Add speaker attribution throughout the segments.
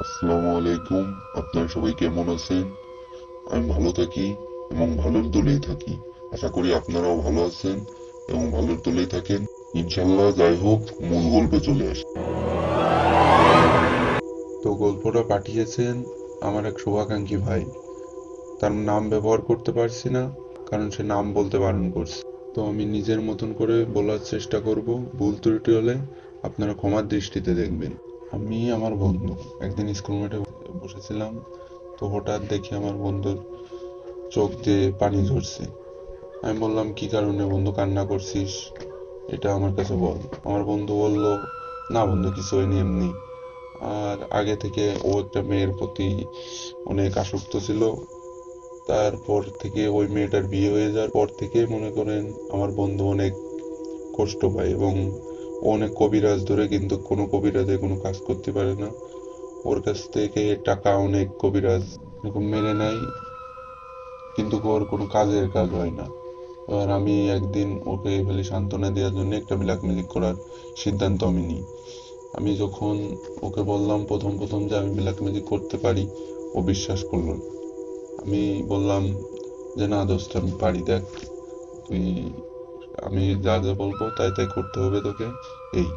Speaker 1: আসসালামু আলাইকুম। আপনারা সবাই কেমন আছেন? আমি ভালো থাকি এবং ভালোর দলেই থাকি। আশা করি আপনারাও ভালো আছেন এবং ভালোর দলেই থাকেন ইনশাল্লাহ। যাই হোক, মূল গল্পে চলে আসি। তো গল্পটা পাঠিয়েছেন আমার এক শুভাকাঙ্ক্ষী ভাই। তার নাম ব্যবহার করতে পারছি না, কারণ সে নাম বলতে বারণ করছে। তো আমি নিজের মতন করে বলার চেষ্টা করব। ভুল ত্রুটি হলে আপনারা ক্ষমার দৃষ্টিতে দেখবেন। আমি আমার বন্ধু একদিন স্কুল মাঠে বসেছিলাম। তো হঠাৎ দেখি আমার বন্ধুর চোখ দিয়ে পানি ঝরছে। আমি বললাম, কি কারণে বন্ধু কান্না করছিস, এটা আমার কাছে বল। আমার বন্ধু বলল, না বন্ধু, কিছু হয়নি, এমনি। আর আগে থেকে ও একটা মেয়ের প্রতি অনেক আসক্ত ছিল। তারপর থেকে ওই মেয়েটার বিয়ে হয়ে যাওয়ার পর থেকে মনে করেন আমার বন্ধু অনেক কষ্ট পায় এবং ও অনেক কবিরাজ ধরে, কিন্তু কোনো কবিরাজে কোনো কাজ করতে পারে না। ওর কাছ থেকে টাকা অনেক কবিরাজ এরকম মেরে নেয়, কিন্তু ওর কোনো কাজের কাজ হয় না। এবার আমি একদিন ওকে এভাবে সান্ত্বনা দেওয়ার জন্য একটা ব্ল্যাক ম্যাজিক করার সিদ্ধান্ত আমি নিই। আমি যখন ওকে বললাম প্রথম প্রথম যে আমি ব্ল্যাক ম্যাজিক করতে পারি, ও বিশ্বাস করলো না। আমি বললাম যে, না দোস্ত, আমি পারি, দেখ তুই, আমি যা যা বলবো তাই তাই করতে হবে তোকে, এই।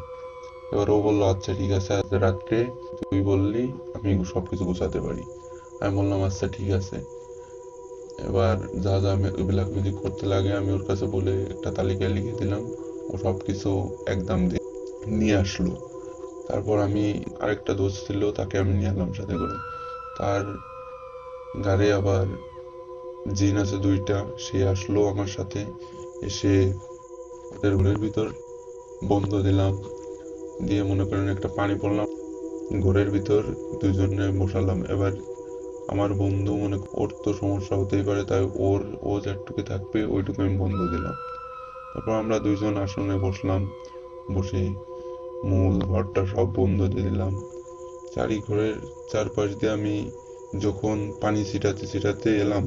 Speaker 1: এবার ও বললো, আচ্ছা ঠিক আছে, আজ রাত্রে তুই বললি আমি সবকিছু গোছাতে পারি। আমি বললাম, আচ্ছা ঠিক আছে। এবার যা যা আমি ব্ল্যাক ম্যাজিক করতে লাগে আমি ওর কাছে বলে একটা তালিকায় লিখে দিলাম। ও সবকিছু একদম নিয়ে আসলো। তারপর আমি, আরেকটা দোস্ত ছিল, তাকে আমি নিয়ে এলাম সাথে করে। তার গাড়ি আবার জিন আছে দুইটা, সে আসলো আমার সাথে। এসে ওদের ঘরের ভিতর বন্ধ দিলাম, দিয়ে মনে করেন একটা পানি পড়লাম, ঘরের ভিতর দুইজনে বসালাম। এবার আমার বন্ধু ওর তো সমস্যা হতেই পারে, তাই ও যেটুকু থাকবে ওইটুকু আমি বন্ধ দিলাম। তারপর আমরা দুইজন আসনে বসলাম, বসে মূল ঘরটা সব বন্ধ দিয়ে দিলাম। ঘরের চারপাশ দিয়ে আমি যখন পানি ছিটাতে ছিটাতে এলাম,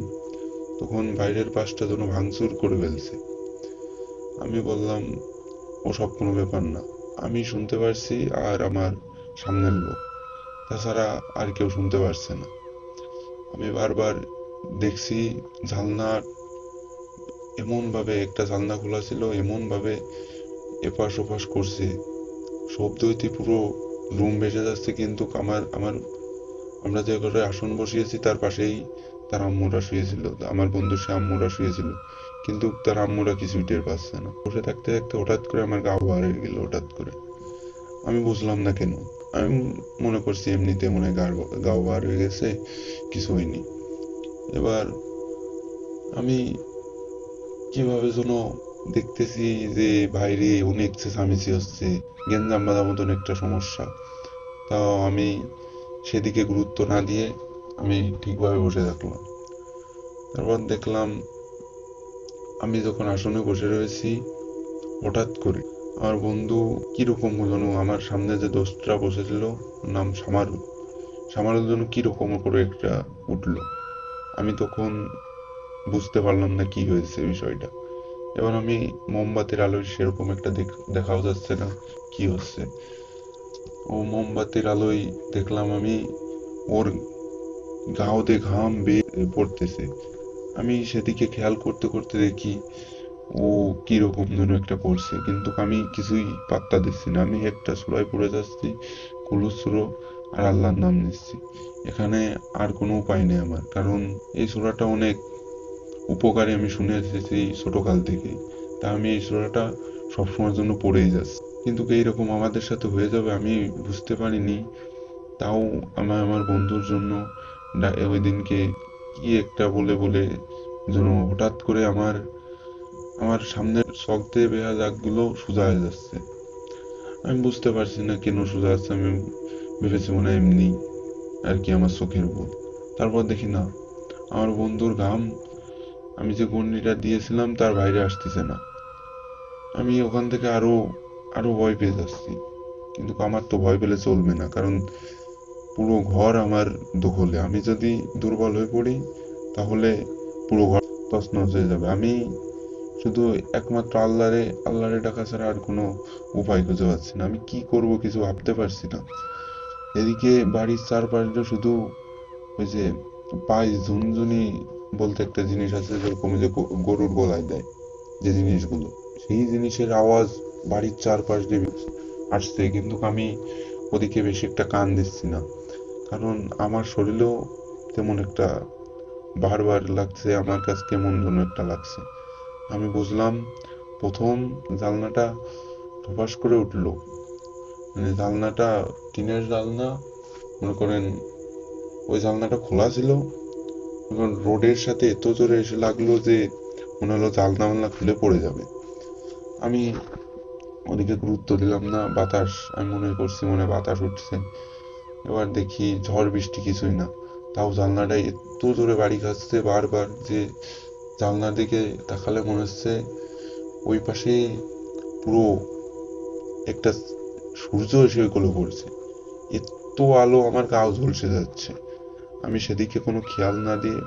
Speaker 1: তখন বাইরের পাশটা যেন ভাঙচুর করে ফেলছে। আমি বললাম, ওসব কোনো ব্যাপার না, আমি শুনতে পারছি আর আমার সামনের লোক, তাছাড়া আর কেউ শুনতে পারছে না। আমি বারবার দেখছি জানলা, এমন ভাবে একটা জানলা খোলা ছিল, এমন ভাবে এপাশ ওপাশ করছে, শব্দ হইতে পুরো রুম ভেসে যাচ্ছে। কিন্তু আমার আমার আমরা যে ঘরে আসন বসিয়েছি তার পাশেই তার আম্মুরা শুয়েছিল, আমার বন্ধুর সে আম্মুরা শুয়েছিল, কিন্তু তার আম্মুরা কিছুই টের পাচ্ছে না। বসে থাকতে থাকতে হঠাৎ করে আমার গা ভার হয়ে গেল, হঠাৎ করে। আমি বুঝলাম না কেন। আমি মনে করছি এমনিতে মনে হয় গা ভার হয়ে গেছে, কিছু হয়নি। এবার আমি কিভাবে যেন দেখতেছি যে বাইরে অনেক চেঁচামেচি হচ্ছে, গ্যাঞ্জাম বাঁধা মতন একটা সমস্যা। তাও আমি সেদিকে গুরুত্ব না দিয়ে আমি ঠিকভাবে বসে থাকলাম। তারপর দেখলাম, আমি যখন আসনে বসে রয়েছি, হঠাৎ করে আমার বন্ধু কিরকম যেন, আমার সামনে যে দোস্তরা বসেছিল, নাম সামারু, সামারুর জন্য কিরকম করে একটা উঠলো। আমি তখন বুঝতে পারলাম না কি হয়েছে বিষয়টা। এবার আমি মোমবাতির আলোয় সেরকম একটা দেখাও যাচ্ছে না কি হচ্ছে। ও মোমবাতির আলোয় দেখলাম আমি ওর গাওতে ঘাম বেয়ে পড়তেছে। আমি সেদিকে খেয়াল করতে করতে দেখি ও কিরকম যেন একটা করছে, কিন্তু আমি কিছুই পাত্তা দিচ্ছি না। আমি একটা সূরায় পড়ে যাচ্ছি, কুলুসুরো, আর আল্লাহর নাম নিচ্ছি। এখানে আর কোনো উপায় নেই আমার, কারণ এই সূরাটা অনেক উপকারী, আমি শুনে এসেছি ছোটকাল থেকে। তা আমি এই সূরাটা সবসময়ের জন্য পড়েই যাচ্ছি, কিন্তু এইরকম আমাদের সাথে হয়ে যাবে আমি বুঝতে পারিনি। তাও আমার বন্ধুর জন্য ওই দিনকে কি একটা বলে বলে যেন হঠাৎ করে আমার আমার সামনের চোখ দিয়ে বেয়া দাগগুলো সোজা হয়ে যাচ্ছে। আমি বুঝতে পারছি না কেন সোজা হচ্ছে। আমি ভেবেছি মনে হয় এমনি আর কি, আমার চোখের ভুল। তারপর দেখি না, আমার বন্ধুর ঘাম আমি যে গন্ডিটা দিয়েছিলাম তার বাইরে আসতেছে না। আমি ওখান থেকে আরো আরো ভয় পেয়ে যাচ্ছি, কিন্তু আমার তো ভয় পেলে চলবে না, কারণ পুরো ঘর আমার দখলে। আমি যদি দুর্বল হয়ে পড়ি তাহলে পুরো ঘর তছনছ হয়ে যাবে। আমি শুধু একমাত্র আল্লাহরে ডাকা ছাড়া আর কোনো উপায় খুঁজে পাচ্ছি না। আমি কি করব কিছু ভাবতে পারছি না। এদিকে বাড়ির চারপাশটা শুধু ওই যে পায়ে ঝুনঝুনি বলতে একটা জিনিস আছে, যেরকম যে গরুর গলায় দেয় যে জিনিসগুলো, সেই জিনিসের আওয়াজ বাড়ির চারপাশ দিয়ে আসছে, কিন্তু আমি ওদিকে বেশি একটা কান দিচ্ছি না, কারণ আমার শরীরেও তেমন একটা বারবার লাগছে, আমার কাছে কেমন যেন একটা লাগছে। আমি বুঝলাম প্রথম জানলাটা ধপাস করে উঠলো, মানে জানলাটা টিনের জানলা, মনে করেন ওই জানলাটা খোলা ছিল, এখন রোডের সাথে এত জোরে এসে লাগলো যে মনে হলো জানলা খুলে পড়ে যাবে। আমি ওদিকে গুরুত্ব দিলাম না, আমি মনে করছি মনে হয় বাতাস উঠছে। এবার দেখি ঝড় বৃষ্টি কিছুই না, তাও জানলাটা এত জোরে বাড়ি খাচ্ছে বারবার যে জানলার দিকে তাকালে মনে হচ্ছে ওই পাশে পুরো একটা সূর্য এসে ওইগুলো পড়ছে, এত আলো আমার গাও ঝলসে যাচ্ছে। আমি সেদিকে কোনো খেয়াল না দিয়ে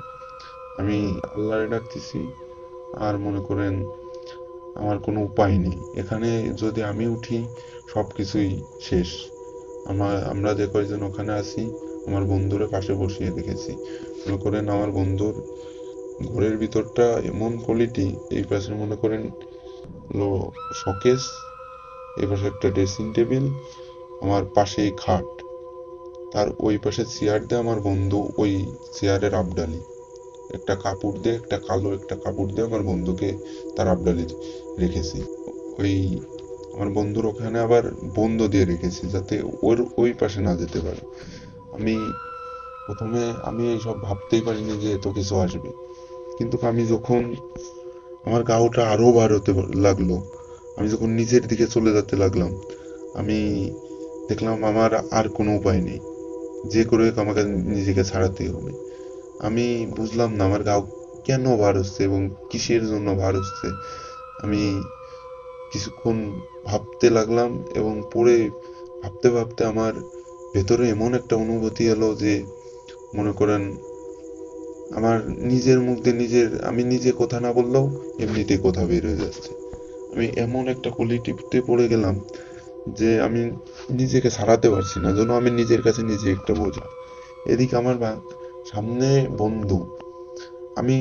Speaker 1: আমি আল্লাহরে ডাকতেছি, আর মনে করেন আমার কোনো উপায় নেই, এখানে যদি আমি উঠি সব কিছুই শেষ। আমরা যে কয়জন ওখানে আছি, আমার বন্ধুরে পাশে বসিয়ে দেখেছি, মনে করেন আমার বন্ধুর ঘরের ভিতরটা এমন কোয়ালিটি, এই পাশে মনে করেন হলো শোকেস, এই পাশে একটা ড্রেসিং টেবিল, আমার পাশেই খাট, তার ওই পাশে চেয়ার দিয়ে আমার বন্ধু ওই চেয়ারের আবডালি, একটা কাপড় দিয়ে, একটা কালো একটা কাপড় দিয়ে আমার বন্ধুকে তার আবডালি রেখেছি। ওই আমার বন্ধুর ওখানে আবার বন্ধ দিয়ে রেখেছি যাতে ওর ওই পাশে না যেতে পারে। আমি প্রথমে এইসব ভাবতেই পারিনি যে এত কিছু আসবে, কিন্তু আমি যখন আমার গাওটা আরো বার হতে লাগলো, আমি যখন নিচের দিকে চলে যেতে লাগলাম, আমি দেখলাম আমার আর কোনো উপায় নেই, যে করে হোক আমাকে নিজেকে ছাড়াতেই হবে। আমি বুঝলাম না আমার গাও কেন বার হচ্ছে এবং কিসের জন্য বার হচ্ছে। আমি কিছুক্ষণ ভাবতে লাগলাম, এবং পরে ভাবতে ভাবতে আমার ভেতরে এমন একটা অনুভূতি এলো যে মনে করেন আমার নিজের মুখ দিয়ে আমি নিজে কথা না বললেও এমনিতেই কথা বের হয়ে যাচ্ছে। আমি এমন একটা কলিটিতে পড়ে গেলাম যে আমি নিজেকে ছাড়াতে পারছি না, যেন আমি নিজের কাছে নিজে একটা বোঝা। এদিকে আমার সামনে বন্ধু, আমি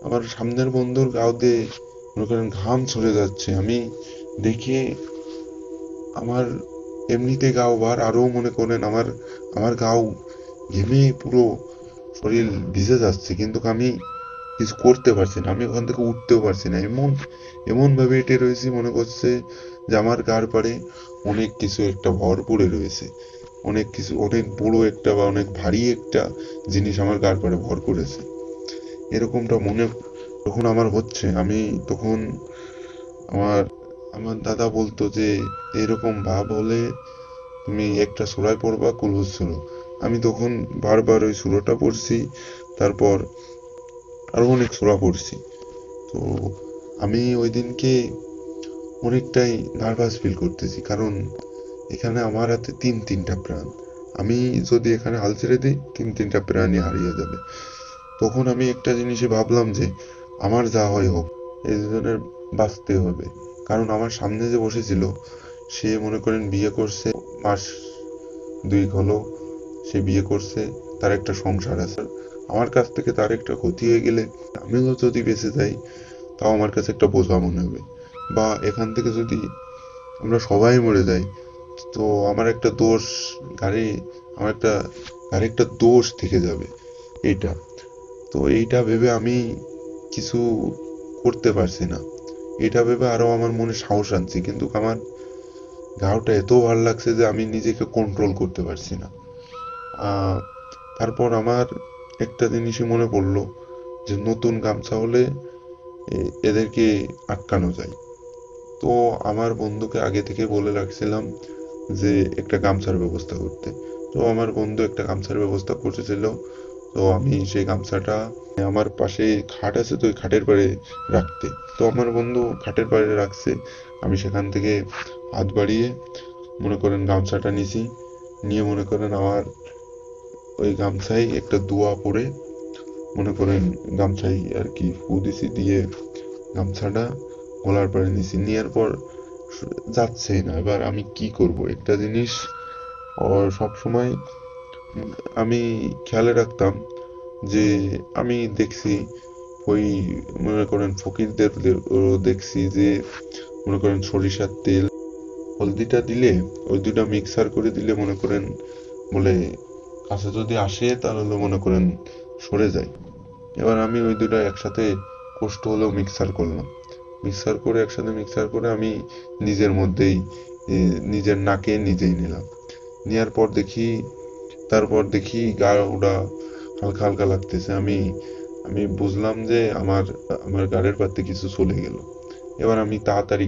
Speaker 1: আমার সামনের বন্ধুর গাও দিয়ে মনে করেন ঘাম ছড়ে যাচ্ছে, আমি দেখে আমার এমনিতে গাও বার, আরো মনে করেন আমার আমার গাও ঘেমে পুরো শরীর ভিজে যাচ্ছে, কিন্তু আমি কিছু করতে পারছি না, আমি ওখান থেকে উঠতেও পারছি না, এমন ভাবে এঁটে রয়েছি মনে করছে যে আমার গার পাড়ে অনেক কিছু একটা ভর পড়ে রয়েছে, অনেক কিছু, অনেক বড় একটা বা অনেক ভারী একটা জিনিস আমার গার পাড়ে ভর করেছে। এরকমটা মনে যখন আমার হচ্ছে, আমি তখন আমার আমার দাদা বলতো যে এরকম ভাব হলে তুমি একটা সূরায় পড়বা, কুল হুয়াল্লাহু। আমি তখন বারবার ওই সূরাটা পড়ছি, তারপর আরো অনেক সূরা পড়ছি। তো আমি ওই দিনকে অনেকটাই নার্ভাস ফিল করতেছি, কারণ এখানে আমার হাতে তিনটা প্রাণ, আমি যদি এখানে হাল ছেড়ে দিই তিনটা প্রাণই হারিয়ে যাবে। তখন আমি একটা জিনিসে ভাবলাম যে আমার যা হয় হোক, এই দুজনের বাঁচতে হবে, কারণ আমার সামনে যে বসেছিল সে মনে করেন বিয়ে করছে, মাস 2 হলো সে বিয়ে করছে, তার একটা সংসার আছে। আমার কাছ থেকে তার একটা ক্ষতি হয়ে গেলে আমিও যদি বেঁচে যাই তাও আমার কাছে একটা বোঝা মনে হবে, বা এখান থেকে যদি আমরা সবাই মরে যাই তো আমার একটা দোষ গাড়ি আমার একটা গাড়ি একটা দোষ থেকে যাবে এইটা। তো এইটা ভেবে আমি কিছু করতে পারছি না, এটা ভেবে আরো আমার মনে সাহস আনছি, কিন্তু আমার ঘাওটা এত ভালো লাগছে যে আমি নিজেকে কন্ট্রোল করতে পারছি না। আহ তারপর আমার একটা জিনিসই মনে পড়লো যে নতুন গামছা হলে এদেরকে আটকানো যায়। তো আমার বন্ধুকে আগে থেকে বলে রাখছিলাম যে একটা গামছার ব্যবস্থা করতে। তো আমার বন্ধু একটা গামছার ব্যবস্থা করতেছিল। তো আমি সেই গামছাটা আমার পাশে খাট আছে, তো ওই খাটের পাড়ে রাখতে, তো আমার বন্ধু খাটের পাড়ে রাখছে, আমি সেখান থেকে হাত বাড়িয়ে মনে করেন গামছাটা নিছি, নিয়ে মনে করেন আমার ওই গামছায় একটা দোয়া পড়ে মনে করেন গামছাই আর কি ফু দিছি, দিয়ে গামছাটা গলার পরে নিছি, নেওয়ার পর যাচ্ছেই না। এবার আমি কি করব? একটা জিনিস সব সময় আমি খেয়ালে রাখতাম যে আমি দেখছি ওই মনে করেন ফকিরদের দেখছি যে মনে করেন সরিষার তেল হলদিটা দিলে ওই দুটা মিক্সার করে দিলে মনে করেন বলে কাছে যদি আসে তাহলে মনে করেন সরে যায়। এবার আমি ওই দুটা একসাথে কষ্ট হলেও মিক্সার করলাম, মিক্সার করে আমি নিজের মধ্যেই নিজের নাকে নিজেই নিলাম। নেওয়ার পর তারপর দেখি গা ওটা হালকা হালকা লাগতেছে। আমি আমি বুঝলাম যে আমার আমার গাড়ির পাতে কিছু চলে গেল। এবার আমি তাড়াতাড়ি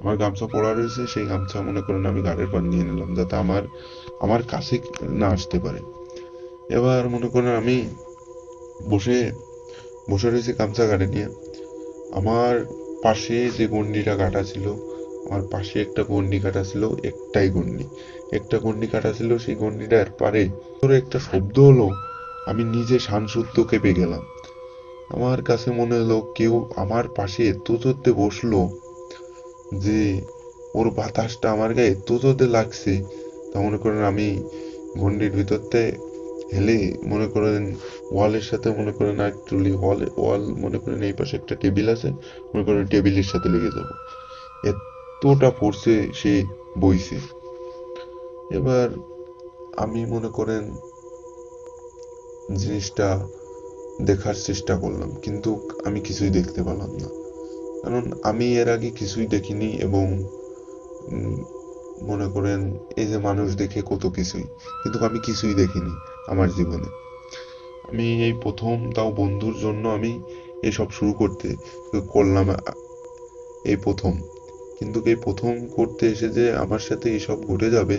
Speaker 1: আমার গামছা পরা রয়েছে, সেই গামছা মনে করেন আমি গাড়ির পার নিয়ে নিলাম যাতে আমার আমার কাছে না আসতে পারে। এবার মনে করেন আমি বসে বসে রয়েছি গামছা গাড়ি নিয়ে। আমার পাশে যে গন্ডিটা কাটা ছিল, আমার পাশে একটা গন্ডি কাটা ছিল, একটা গন্ডি কাটা ছিল। সেই গন্ডিটার পারে একটা শব্দ হলো, আমি নিজে শানসুদ্ধ কেঁপে গেলাম। আমার কাছে মনে হলো কেউ আমার পাশে এত জোরে বসলো যে ওর বাতাসটা আমার গায়ে এত জোরে লাগছে। তা মনে করেন আমি গন্ডির ভিতরতে হেলে মনে করেন ওয়ালের সাথে মনে করেন একটুলি ওয়াল মনে করেন এই পাশে একটা টেবিল আছে, মনে করেন টেবিলের সাথে লেগে যাব, এতটা ফোর্সে সে বইছে। এবার আমি মনে করেন জিনিসটা দেখার চেষ্টা করলাম, কিন্তু আমি কিছুই দেখতে পেলাম না, কারণ আমি এর আগে কিছুই দেখিনি। এবং মনে করেন এই যে মানুষ দেখে কত কিছুই, কিন্তু আমি কিছুই দেখিনি আমার জীবনে। আমি এই প্রথম, তাও বন্ধুর জন্য আমি এসব শুরু করলাম এই প্রথম। কিন্তু এই প্রথম করতে এসে যে আমার সাথে এসব ঘটে যাবে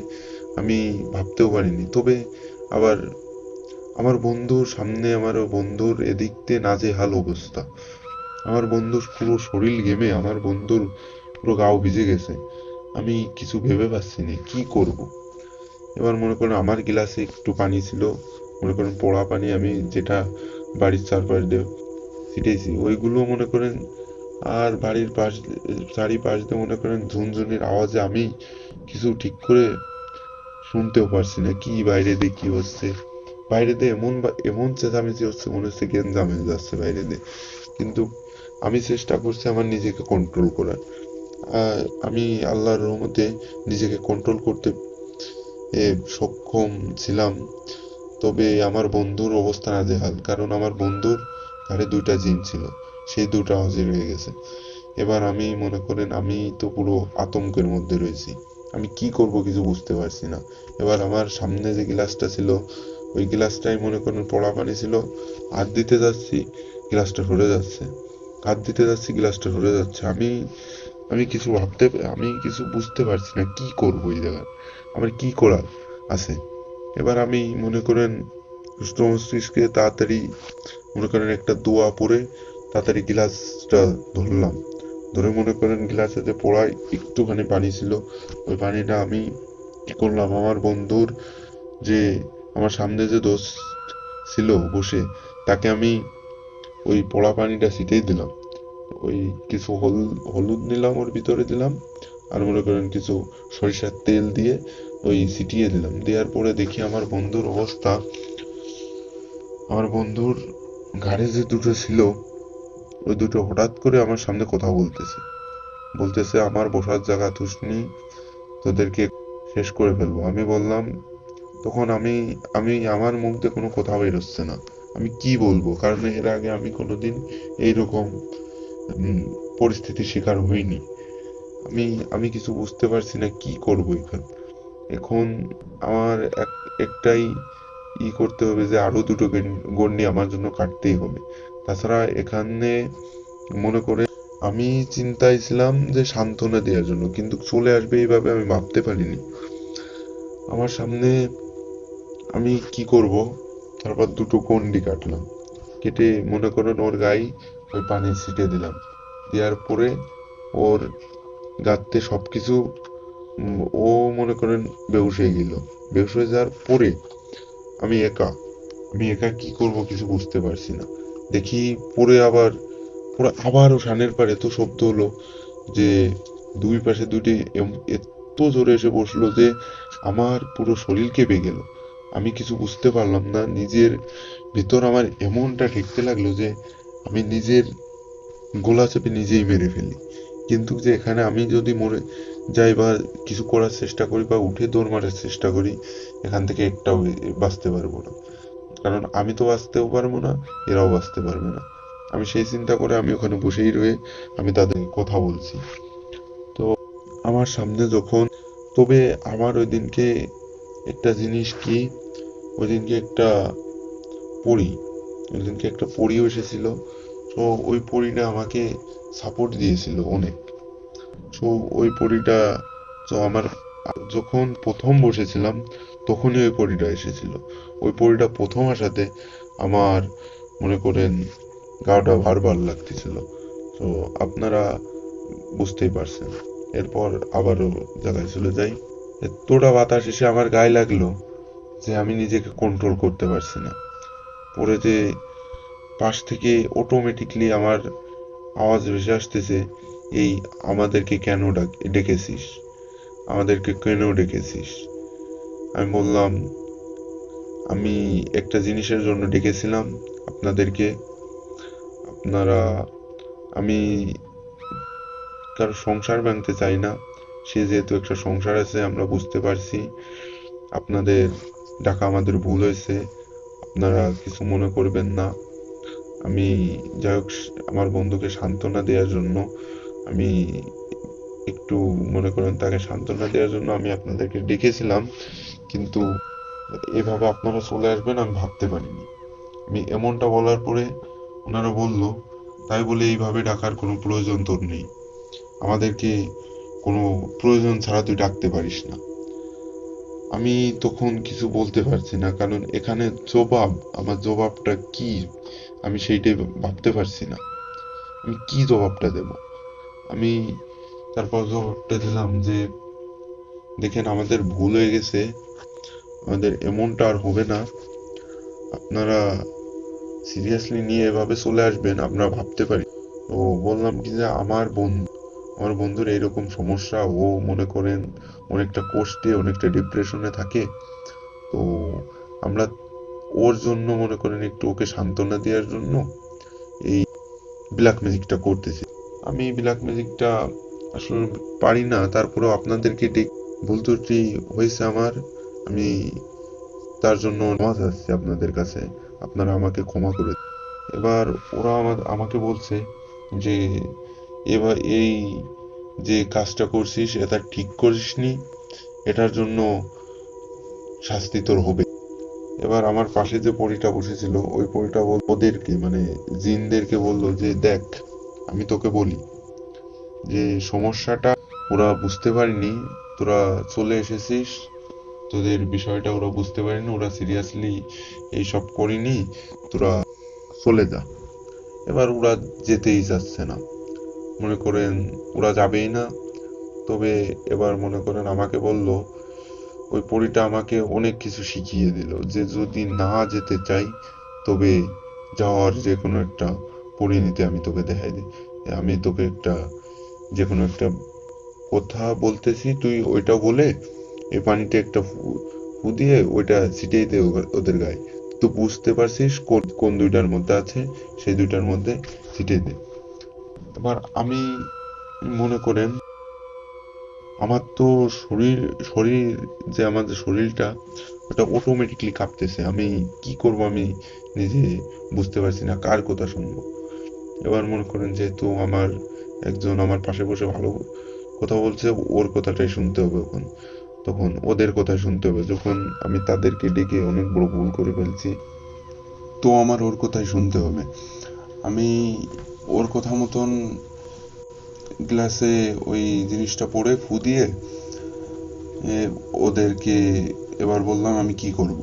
Speaker 1: আমি ভাবতেও পারিনি। তবে আবার আমার বন্ধুর সামনে, আমার বন্ধুর এদিক দিয়ে নাজেহাল অবস্থা, আমার বন্ধুর পুরো শরীর ঘেমে, আমার বন্ধুর পুরো গাও ভিজে গেছে। আমি কিছু ভেবে পাচ্ছি না কি করব। এবার মনে করেন আমার গ্লাসে একটু পানি ছিল, মনে করেন পোড়া পানি, আমি যেটা বাড়ির চারপাশ দিয়ে ছিটেছি ওইগুলো মনে করেন, আর বাড়ির চারিপাশ দিয়ে মনে করেন ঝুনঝুনির আওয়াজে আমি কিছু ঠিক করে শুনতেও পারছি না কি বাইরে দিয়ে কি হচ্ছে। বাইরে দিয়ে এমন চেঁচামেচি হচ্ছে, মনে হচ্ছে গেঞ্জাম হয়ে যাচ্ছে বাইরে দিয়ে। কিন্তু আমি চেষ্টা করছি আমার নিজেকে কন্ট্রোল করার। আমি আল্লাহর রহমতে নিজেকে কন্ট্রোল করতে সক্ষম ছিলাম। তবে আমার বন্ধুর অবস্থা নাজেহাল, কারণ আমার বন্ধুর ঘাড়ে দুইটা জিন ছিল, সেই দুটো হাজির হয়ে গেছে। এবার আমি মনে করেন আমি তো পুরো আতঙ্কের মধ্যে রয়েছি, আমি কি করব কিছু বুঝতে পারছি না। এবার আমার সামনে যে গ্লাসটা ছিল ওই গ্লাসটাই মনে করেন পোড়া পানি ছিল, হাত দিতে যাচ্ছি গ্লাসটা সরে যাচ্ছে, হাত দিতে যাচ্ছি গ্লাসটা সরে যাচ্ছে। আমি আমি কিছু আমি কিছু বুঝতে পারছি না কি করবো এই জায়গায়, আমার কি করার আছে। এবার আমি মনে করেন সুস্থ মস্তিষ্কে তাড়াতাড়ি মনে করেন একটা দোয়া পড়ে তাড়াতাড়ি গ্লাসটা ধরলাম, ধরে মনে করেন গ্লাসে যে পোড়ায় একটুখানি পানি ছিল, ওই পানিটা আমি কি করলাম, আমার বন্ধুর যে আমার সামনে যে দোস্ত ছিল বসে, তাকে আমি ওই পোড়া পানিটা ছিটেই দিলাম। ওই কিছু হলুদ নিলাম, ওর ভিতরে দিলাম, আর মনে করেন কিছু সরিষার তেল দিয়ে ওই ছিটিয়ে দিলাম। দেওয়ার পরে দেখি আমার বন্ধুর অবস্থা, আমার বন্ধুর ঘাড়ে যে দুটো ছিল ওই দুটো হঠাৎ করে আমার সামনে কথা বলতেছে আমার বসার জায়গা থুসনি, তোদেরকে শেষ করে ফেলবো। আমি বললাম, তখন আমি আমি আমার মুখ দিয়ে কোনো কথা বেরোচ্ছে না, আমি কি বলবো, কারণ এর আগে আমি কোনোদিন এইরকম পরিস্থিতির শিকার হইনি। আমি আমি কিছু বুঝতে পারছি না কি করবো এখানে। এখন আমার একটাই করতে হবে যে আরো দুটো গন্ডি আমার জন্য কাটতেই হবে। তাছাড়া এখানে মনে করে আমি চিন্তায় ছিলাম যে সান্ত্বনা দেওয়ার জন্য, কিন্তু চলে আসবে এইভাবে আমি ভাবতে পারিনি আমার সামনে। আমি কি করব, তারপর দুটো গন্ডি কাটলাম, কেটে মনে করেন ওর গায়ে ওই পানি ছিটে দিলাম। দেওয়ার পরে ওর গাতে সবকিছু ও মনে করেন বেহুশ হয়ে গেল। বেহুশ হয়ে যাওয়ার পরে আমি একা কি করব কিছু বুঝতে পারছি না। দেখি পরে আবার পরে আবারও শানের পর এত শব্দ হলো যে দুই পাশে দুইটি এত জোরে এসে বসলো যে আমার পুরো শরীর কেঁপে গেল। আমি কিছু বুঝতে পারলাম না, নিজের ভিতর আমার এমনটা ঠেকতে লাগলো যে আমি নিজের গলা চেপে নিজেই মেরে ফেলি। কিন্তু যে এখানে আমি যদি মরে যাই বা কিছু করার চেষ্টা করি বা উঠে দৌড় মারার চেষ্টা করি, এখান থেকে একটাও বাঁচতে পারবো না, কারণ আমি তো বাঁচতেও পারবো না, এরাও বাঁচতে পারবে না। আমি সেই চিন্তা করে আমি ওখানে বসেই রয়ে আমি তাদের কথা বলছি। তো আমার সামনে যখন, তবে আমার ওই দিনকে একটা জিনিস কি, ওই দিনকে একটা পরী, ওই দিনকে একটা পরীও এসেছিল। তো ওই পরীটা আমাকে সাপোর্ট দিয়েছিল অনেক। তো ওই পরীটা, তো আমার যখন প্রথম বসেছিলাম তখনই ওই পরীটা এসেছিল। ওই পরীটা প্রথম আসাতে আমার মনে করেন গাটা ভার ভার লাগতেছিল। তো আপনারা বুঝতেই পারছেন। এরপর আবারও জায়গায় চলে যাই। এতটা বাতাস এসে আমার গায়ে লাগলো যে আমি নিজেকে কন্ট্রোল করতে পারছি না। পরে যে পাশ থেকে অটোমেটিকলি আমার আওয়াজ ভেসে আসতেছে, এই আমাদেরকে কেন ডেকেছিস, আমাদেরকে কেন ডেকেছিস? আমি বললাম, আমি একটা জিনিসের জন্য ডেকেছিলাম আপনাদেরকে। আপনারা, আমি কারো সংসার ভাঙতে চাই না। সে যেহেতু একটা সংসার আছে, আমরা বুঝতে পারছি আপনাদের ডাকা আমাদের ভুল হয়েছে, আপনারা কিছু মনে করবেন না। আমি যাই হোক, আমার বন্ধুকে সান্ত্বনা দেওয়ার জন্য আমি একটু মনে করেন তাকে সান্ত্বনা দেওয়ার জন্য আমি আপনাদেরকে ডেকেছিলাম, কিন্তু এভাবে আপনারা চলে আসবেন আমি ভাবতে পারিনি। আমি এমনটা বলার পরে ওনারা বলল, তাই বলে এইভাবে ডাকার কোনো প্রয়োজন তোর নেই, আমাদেরকে কোনো প্রয়োজন ছাড়া তুই ডাকতে পারিস না। আমি তখন কিছু বলতে পারছি না, কারণ এখানে জবাব, আমার জবাবটা কি আমি সেইটাই ভাবতে পারছি না। আমি কি জবাবটা দেব? আমি তারপর জবাবটা দিলাম যে, দেখেন আমাদের ভুল হয়ে গেছে, আমাদের এমনটা আর হবে না, আপনারা সিরিয়াসলি নিয়ে এভাবে চলে আসবেন আমরা ভাবতে পারি। তো বললাম কি যে আমার বন্ধুর এইরকম সমস্যা, ও মনে করেন অনেকটা কষ্টে অনেকটা ডিপ্রেশনে থাকে। তো আমরা ওর জন্য মনে করেন একটু ওকে সান্ত্বনা দেওয়ার জন্য এই ব্ল্যাক ম্যাজিকটা করতেছি। আমি ব্ল্যাক ম্যাজিকটা আসলে পারি না, তারপরেও আপনাদেরকে ভুল ত্রুটি হয়েছে আমার, আমি তার জন্য ক্ষমা চাচ্ছি আপনাদের কাছে, আপনারা আমাকে ক্ষমা করে দিন। এবার ওরা আমাকে বলছে যে, এবার এই যে কাজটা করছিস এটা ঠিক করিসনি, এটার জন্য শাস্তি তোর হবে। এবার আমার পাশে যে পরীটা বসেছিল ওই পরীটা ওদেরকে মানে জিনদেরকে বলল যে, দেখ আমি তোকে বলি যে সমস্যাটা ওরা বুঝতে পারেনি, তোরা চলে এসেছিস, তোদের বিষয়টা ওরা বুঝতে পারেনি, ওরা সিরিয়াসলি এইসব করেনি, তোরা চলে যা। এবার ওরা যেতেই চাচ্ছে না, মনে করেন ওরা যাবেই না। তবে এবার মনে করেন আমাকে বলল, ওই পরীটা আমাকে অনেক কিছু শিখিয়ে দিল যে যদি না যেতে চাই তবে যাওয়ার যে কোনো একটা পরিণতি আমি তোকে দেখাই দিই। আমি তোকে একটা যে কোনো একটা কথা বলতেছি, তুই ওইটা বলে এই পানিতে একটা ফু দিয়ে ওইটা ছিটিয়ে দে ওদের গায়ে। তো বুঝতে পারছিস কোন কোন দুইটার মধ্যে আছে, সেই দুইটার মধ্যে ছিটিয়ে দে। এবার আমি মনে করেন আমার তো শরীর শরীর যে আমার যে শরীরটা ওটা অটোমেটিকলি কাঁপতেছে, আমি কি করব আমি নিজে বুঝতে পারছি না, কার কথা শুনবো। এবার মনে করেন যেহেতু আমার একজন আমার পাশে বসে ভালো কথা বলছে, ওর কথাটাই শুনতে হবে। তখন ওদের কথা শুনতে হবে, যখন আমি তাদেরকে ডেকে অনেক বড় ভুল করে ফেলছি, তো আমার ওর কথাই শুনতে হবে। আমি ওর কথা মতন গ্লাসে ওই জিনিসটা পড়ে ফু দিয়ে ওদেরকে এবার বললাম আমি কি করব।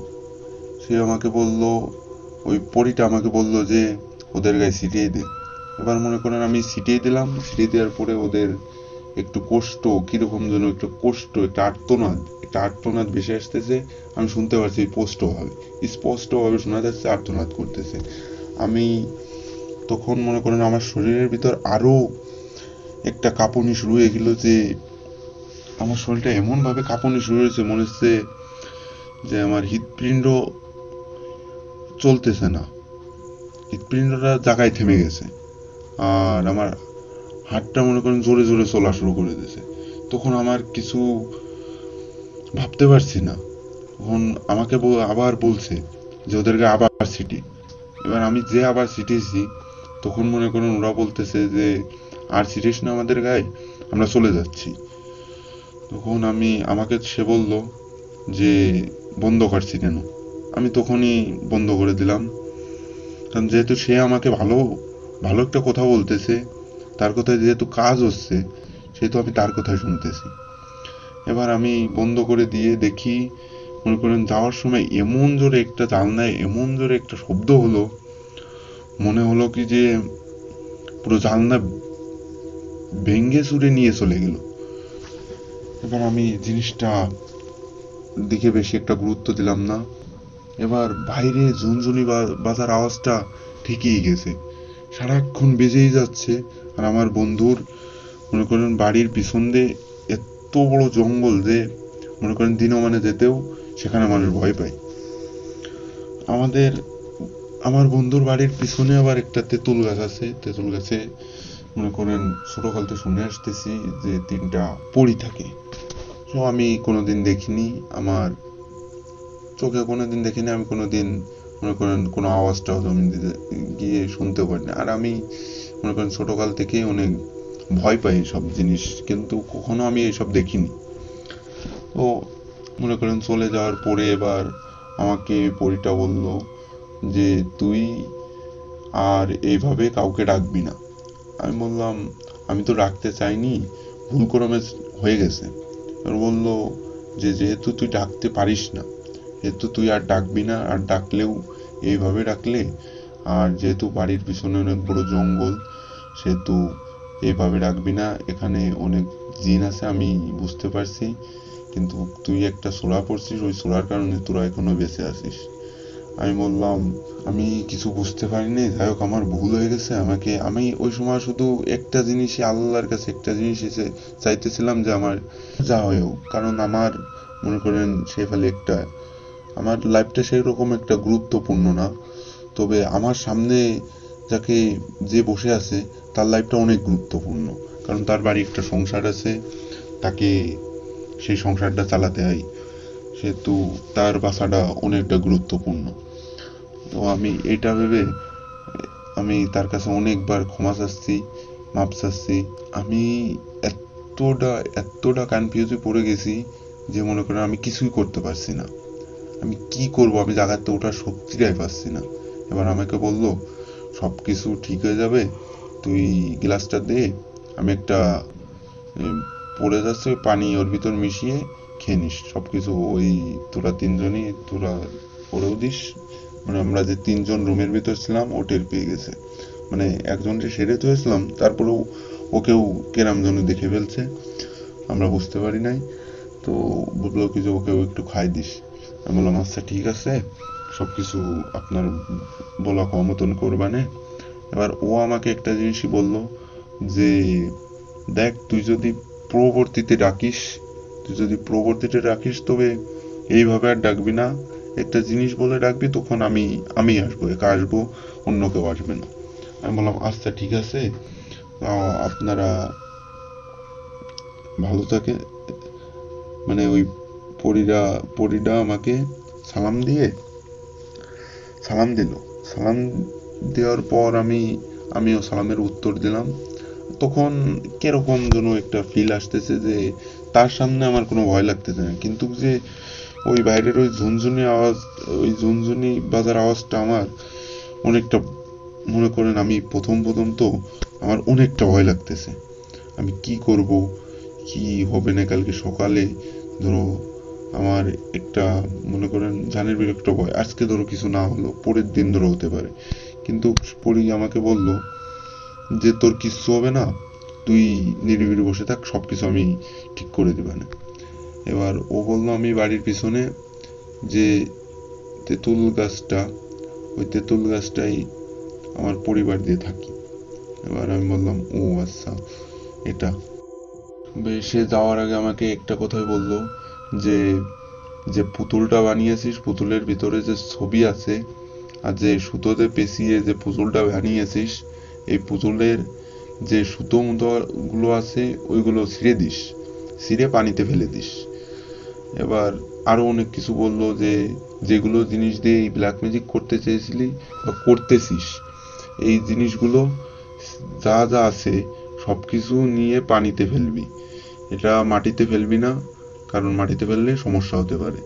Speaker 1: সে আমাকে বলল, ওই পরীটা আমাকে বলল যে ওদের গায়ে ছিটিয়ে দে। এবার মনে করেন আমি ছিটিয়ে দিলাম, ছিটিয়ে দেওয়ার পরে ওদের একটু কষ্ট, কিরকম যেন একটু কষ্ট, একটা আর্তনাদ ভেসে আসতেছে। আমি শুনতে পারছি স্পষ্টভাবে শোনা যাচ্ছে আর্তনাদ করতেছে। আমি তখন মনে করেন আমার শরীরের ভিতর আরো একটা কাঁপুনি শুরু হয়ে গেল, যে আমার শরীরটা এমন ভাবে কাঁপুনি শুরু হয়েছে, মনে হচ্ছে যে আমার হৃৎপিণ্ড চলতেছে না, হৃৎপিণ্ডটা জায়গায় থেমে গেছে। আর আমার হাতটা মনে করেন জোরে জোরে চলা শুরু করে দিয়েছে। তখন আমার কিছু ভাবতে পারছি না। তখন আমাকে আবার বলছে যে ওদেরকে আবার সিটি। এবার আমি যে আবার সিটিয়েছি, তখন মনে করেন ওরা বলতেছে যে আর সিটিস না আমাদের গায়ে, আমরা চলে যাচ্ছি। তখন আমাকে সে বলল যে বন্ধ করছি কেন। আমি তখনই বন্ধ করে দিলাম, কারণ যেহেতু সে আমাকে ভালো ভালো একটা কথা বলতেছে, তার কথায় যেহেতু কাজ হচ্ছে, সেহেতু আমি তার কথাই শুনতেছি। এবার আমি বন্ধ করে দিয়ে দেখি, মনে করেন যাওয়ার সময় এমন জোরে একটা জানলায় এমন জোরে একটা শব্দ হলো, মনে হলো কি যে পুরো জানলা ভেঙ্গে চুরে নিয়ে চলে গেল। এবার আমি জিনিসটা দিকে বেশি একটা গুরুত্ব দিলাম না। এবার বাইরে ঝুনঝুনি বাজার আওয়াজটা ঠিকই গেছে, সারাক্ষণ বেজেই যাচ্ছে। আর আমার বন্ধুর মনে করেন বাড়ির পিছন দিয়ে এত বড় জঙ্গল যে মনে করেন দিনমানে যেতেও সেখানে মানুষ ভয় পায়। আমাদের আমার বন্ধুর বাড়ির পিছনে আবার একটা তেঁতুল গাছ আছে। তেঁতুল গাছে মনে করেন ছোটকাল থেকে শুনে আসতেছি যে 3টা পরী থাকে। তো আমি কোনোদিন দেখিনি, আমার চোখে কোনোদিন দেখিনি, আমি কোনোদিন মনে করেন কোনো আওয়াজটাও জমি দিতে গিয়ে শুনতে পারিনি। আর আমি মনে করেন ছোটকাল থেকেই অনেক ভয় পাই সব জিনিস, কিন্তু কখনো আমি এইসব দেখিনি। তো মনে করেন চলে যাওয়ার পরে এবার আমাকে পরীটা বলল যে তুই আর এইভাবে কাউকে ডাকবি না। আমি বললাম আমি তো ডাকতে চাইনি, ভুল ক্রমে হয়ে গেছে। আর বলল যে যেহেতু তুই ডাকতে পারিস না, যেহেতু তুই আর ডাকবি না, আর ডাকলেও এইভাবে ডাকলে, আর যেহেতু বাড়ির পিছনে অনেক বড় জঙ্গল, সেহেতু এইভাবে ডাকবি না, এখানে অনেক জিন আছে আমি বুঝতে পারছি, কিন্তু তুই একটা সূরা পড়ছিস, ওই সূরার কারণে তোরা এখনো বেঁচে আছিস। আমি বললাম আমি কিছু বুঝতে পারিনি, যাই হোক আমার ভুল হয়ে গেছে। আমি ওই সময় শুধু একটা জিনিসই আল্লাহর কাছে একটা জিনিস চাইতেছিলাম যে আমার যা হয়েও, কারণ আমার মনে করেন সে ফেলে একটা আমার লাইফটা সেই রকম একটা গুরুত্বপূর্ণ না, তবে আমার সামনে যাকে যে বসে আছে তার লাইফটা অনেক গুরুত্বপূর্ণ, কারণ তার বাড়ি একটা সংসার আছে, তাকে সেই সংসারটা চালাতে হয়, সেহেতু তার বাসাটা অনেকটা গুরুত্বপূর্ণ। তো আমি এটা ভেবে আমি তার কাছে অনেকবার ক্ষমা চাচ্ছি, মাপ চাচ্ছি। আমি এতটা এতটা কনফিউজে পড়ে গেছি যে মনে করেন আমি কিছুই করতে পারছি না। আমি কি করব, আমি জায়গাতে ওঠার শক্তিটাই পাচ্ছি না। এবার আমাকে বলল সব কিছু ঠিক হয়ে যাবে, তুই গ্লাসটা দে, আমি একটা পড়ে যাচ্ছে ওই পানি ওর ভিতর মিশিয়ে খেয়ে নিস সব কিছু, ওই তোরা 3জনই তোরা পড়েও দিস। মানে আমরা যে 3জন রুমের ভিতর ছিলাম ও টের পেয়ে গেছে, মানে একজনকে সেরে হয়েছিলাম, তারপরেও ওকেও কেরাম জন্য দেখে ফেলছে, আমরা বুঝতে পারি নাই। তো বললো কি যে ওকেও একটু খাই দিস। আমি বললাম আচ্ছা ঠিক আছে, সবকিছু আপনার বলা কম মতন করবানে। এবার ও আমাকে একটা জিনিসই বলল যে দেখ তুই যদি প্রবর্তীতে ডাকিস তবে এইভাবে আর ডাকবি না, একটা জিনিস বলে ডাকবি, তখন আমি আসবো, একা আসবো, অন্য কেউ আসবে না। আমি বললাম আচ্ছা ঠিক আছে, আপনারা ভালো থাকে। মানে ওই পরীরা আমাকে সালাম দিয়ে সালাম দিল। সালাম দেওয়ার পর আমিও সালামের উত্তর দিলাম। তখন কিরকম যেন একটা ফিল আসতেছে যে তার সামনে আমার কোনো ভয় লাগতেছে না, কিন্তু যে ওই বাইরের ওই ঝুনঝুনি বাজার আওয়াজটা আমার অনেকটা মনে করেন, আমি প্রথম প্রথম তো আমার অনেকটা ভয় লাগতেছে। আমি কি করব, কি হবে না কালকে সকালে, ধরো আমার একটা মনে করেন জানের ভিতরে একটা ভয়, আজকে ধরো কিছু না হলো পরের দিন ধরো হতে পারে। কিন্তু পরি আমাকে বলল যে তোর কিচ্ছু হবে না, তুই নিরিবিলি বসে থাক, সবকিছু আমি ঠিক করে দিবানে। এবার ও বললো আমি বাড়ির পিছনে যে তেঁতুল গাছটা, ওই তেঁতুল গাছটাই আমার পরিবার দিয়ে থাকি। এবার আমি বললাম, ও আচ্ছা এটা। সে যাওয়ার আগে আমাকে একটা কথাই বললো যে যে পুতুলটা বানিয়েছিস, পুতুলের ভিতরে যে ছবি আছে আর যে সুতোতে পেঁচিয়ে যে পুতুলটা বানিয়েছিস, এই পুতুলের যে সুতো মুতো গুলো আছে ওইগুলো ছিঁড়ে দিস, ছিঁড়ে পানিতে ফেলে দিস। এবার আরো অনেক কিছু বললো যে যেগুলো জিনিস দিয়ে এই ব্ল্যাক ম্যাজিক করতে চেয়েছিলি বা করতেছিস, এই জিনিসগুলো যা যা আছে সবকিছু নিয়ে পানিতে ফেলবি, এটা মাটিতে ফেলবি না, কারণ মাটিতে ফেললে সমস্যা হতে পারে,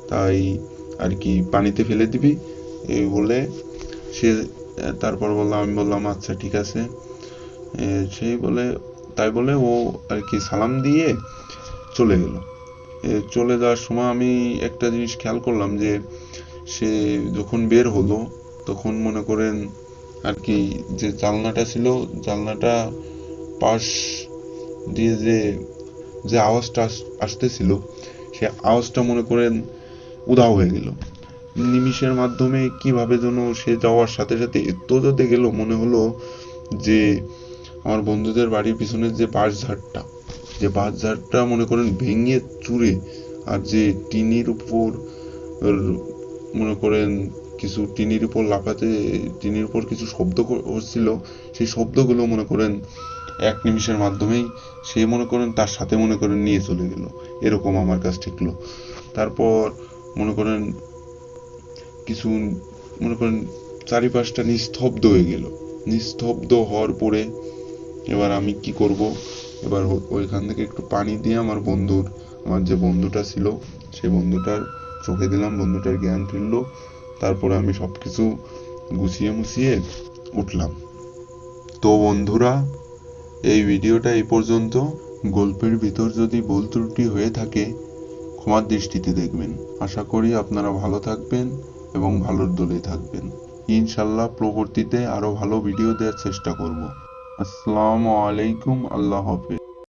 Speaker 1: তাই আর কি পানিতে ফেলে দিবি এই বলে সে। তারপর আমি বললাম আচ্ছা ঠিক আছে। সেই বলে তাই বলে ও আর কি সালাম দিয়ে চলে গেল। চলে যাওয়ার সময় আমি একটা জিনিস খেয়াল করলাম যে সে যখন বের হলো তখন মনে করেন আর কি যে জানলাটা ছিল, জানলাটা পাশ দিয়ে যে যে আওয়াজটা আসতেছিল, সে আওয়াজটা মনে করেন উধাও হয়ে গেল নিমিষের মাধ্যমে। কিভাবে যেন সে যাওয়ার সাথে সাথে এত যেতে গেল, মনে হলো যে আমার বন্ধুদের বাড়ির পিছনে যে বাঁশঝাড়টা, যে বাঁশঝাড়টা মনে করেন ভেঙে চুরে, আর যে টিনের উপর মনে করেন কিছু টিনের উপর লাফাতে, টিনের উপর কিছু শব্দ হচ্ছিল, সেই শব্দগুলো মনে করেন এক নিমিষের মাধ্যমেই সে মনে করেন তার সাথে মনে করেন নিয়ে চলে গেল, এরকম আমার কাছে ঠেকলো। তারপর মনে করেন কিছু মনে করেন চারিপাশটা নিস্তব্ধ হয়ে গেল। নিস্তব্ধ হওয়ার পরে এবার আমি কি করব, এবার ওইখান থেকে একটু পানি দিয়ে আমার যে বন্ধুটা ছিল সেই বন্ধুটার চোখে দিলাম, বন্ধুটার জ্ঞান ফিরলো। তারপরে আমি সবকিছু গুছিয়ে মুছিয়ে উঠলাম। তো বন্ধুরা, এই ভিডিওটা এই পর্যন্ত। গল্পের ভিতর যদি ভুল ত্রুটি হয়ে থাকে ক্ষমার দৃষ্টিতে দেখবেন। আশা করি আপনারা ভালো থাকবেন এবং ভালোর দলে থাকবেন। ইনশাল্লাহ পরবর্তীতে আরো ভালো ভিডিও দেওয়ার চেষ্টা করব। আসসালামু আলাইকুম, আল্লাহ হাফেজ।